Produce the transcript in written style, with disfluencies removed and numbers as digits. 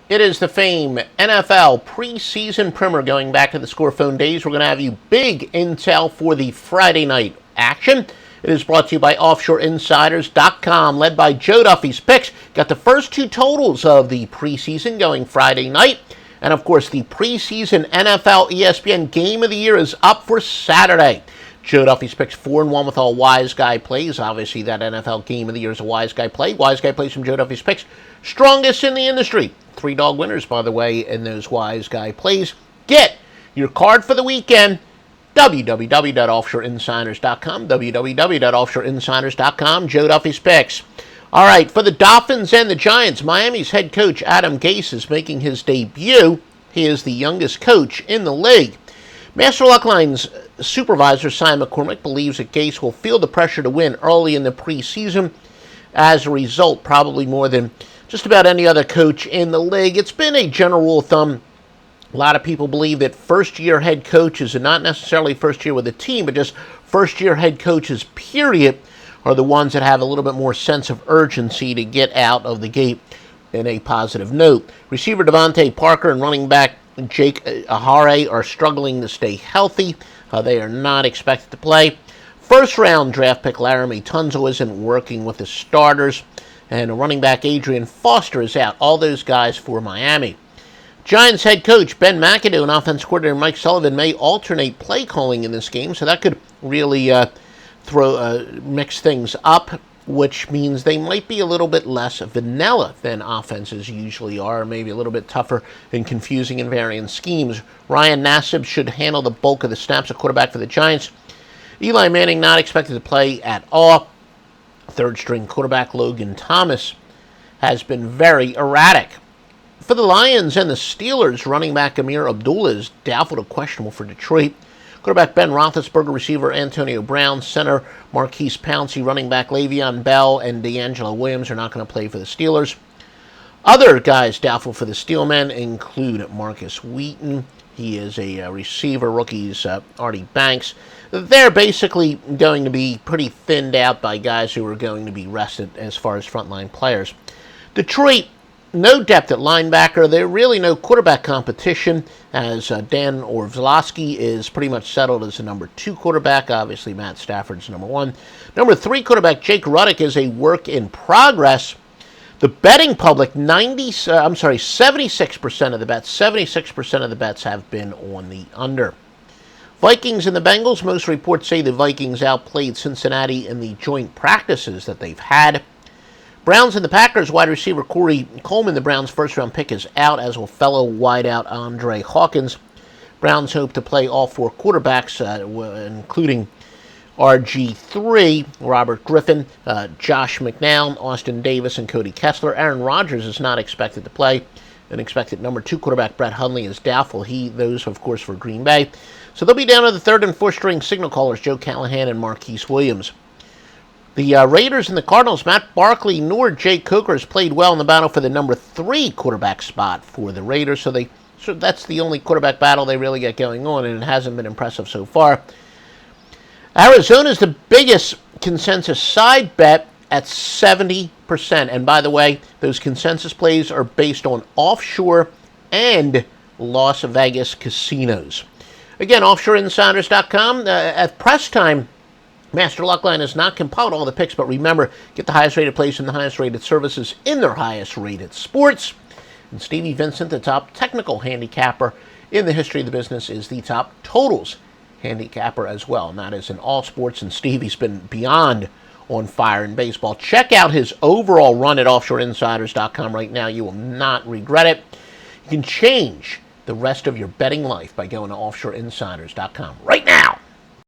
It is the famed NFL preseason primer going back to the Scorephone days. We're going to have you big intel for the Friday night action. It is brought to you by OffshoreInsiders.com, led by Joe Duffy's Picks. Got the first two totals of the preseason going Friday night. And, of course, the preseason NFL ESPN Game of the Year is up for Saturday. Joe Duffy's Picks 4-1 with all Wise Guy plays. Obviously, that NFL Game of the Year is a Wise Guy play. Wise Guy plays from Joe Duffy's Picks. Strongest in the industry. 3-dog winners, by the way, in those Wise Guy plays. Get your card for the weekend. www.offshoreinsiders.com. www.offshoreinsiders.com. Joe Duffy's Picks. All right, for the Dolphins and the Giants, Miami's head coach Adam Gase is making his debut. He is the youngest coach in the league. Master Luckline's supervisor, Simon McCormick, believes that Gase will feel the pressure to win early in the preseason. As a result, probably more than just about any other coach in the league. It's been a general rule of thumb. A lot of people believe that first-year head coaches, and not necessarily first year with a team, but just first-year head coaches, period, are the ones that have a little bit more sense of urgency to get out of the gate in a positive note. Receiver Devontae Parker and running back Jake Ahare are struggling to stay healthy. They are not expected to play. First-round draft pick Laramie Tunzel isn't working with the starters. And running back Adrian Foster is out. All those guys for Miami. Giants head coach Ben McAdoo and offense coordinator Mike Sullivan may alternate play calling in this game, so that could really mix things up, which means they might be a little bit less vanilla than offenses usually are, maybe a little bit tougher and confusing in varying schemes. Ryan Nassib should handle the bulk of the snaps at quarterback for the Giants. Eli Manning not expected to play at all. Third-string quarterback Logan Thomas has been very erratic. For the Lions and the Steelers, running back Amir Abdullah is doubtful to questionable for Detroit. Quarterback Ben Roethlisberger, receiver Antonio Brown, center Marquise Pouncey, running back Le'Veon Bell, and D'Angelo Williams are not going to play for the Steelers. Other guys doubtful for the Steelmen include Marcus Wheaton. He is a receiver. Rookies Artie Banks. They're basically going to be pretty thinned out by guys who are going to be rested as far as frontline players. Detroit, no depth at linebacker. There's really no quarterback competition, as Dan Orlovsky is pretty much settled as the number 2 quarterback. Obviously, Matt Stafford's number 1. Number 3 quarterback Jake Ruddick is a work in progress. The betting public, 76% of the bets. 76% of the bets have been on the under. Vikings and the Bengals. Most reports say the Vikings outplayed Cincinnati in the joint practices that they've had. Browns and the Packers. Wide receiver Corey Coleman, the Browns' first-round pick, is out, as will fellow wideout Andre Hawkins. Browns hope to play all 4 quarterbacks, including RG3, Robert Griffin, Josh McNown, Austin Davis, and Cody Kessler. Aaron Rodgers is not expected to play. An expected number 2 quarterback, Brett Hundley, is doubtful. Those, of course, for Green Bay. So they'll be down to the 3rd and 4th string signal callers, Joe Callahan and Marquise Williams. The Raiders and the Cardinals, Matt Barkley nor Jake Coker has played well in the battle for the number 3 quarterback spot for the Raiders. So that's the only quarterback battle they really get going on, and it hasn't been impressive so far. Arizona's the biggest consensus side bet at 70%. And by the way, those consensus plays are based on offshore and Las Vegas casinos. Again, offshoreinsiders.com. At press time, Master Luckline has not compiled all the picks, but remember, get the highest rated plays and the highest rated services in their highest rated sports. And Stevie Vincent, the top technical handicapper in the history of the business, is the top totals handicapper as well. And that is in all sports, and Stevie's been beyond on fire in baseball. Check out his overall run at offshoreinsiders.com right now. You will not regret it. You can change the rest of your betting life by going to offshoreinsiders.com right now.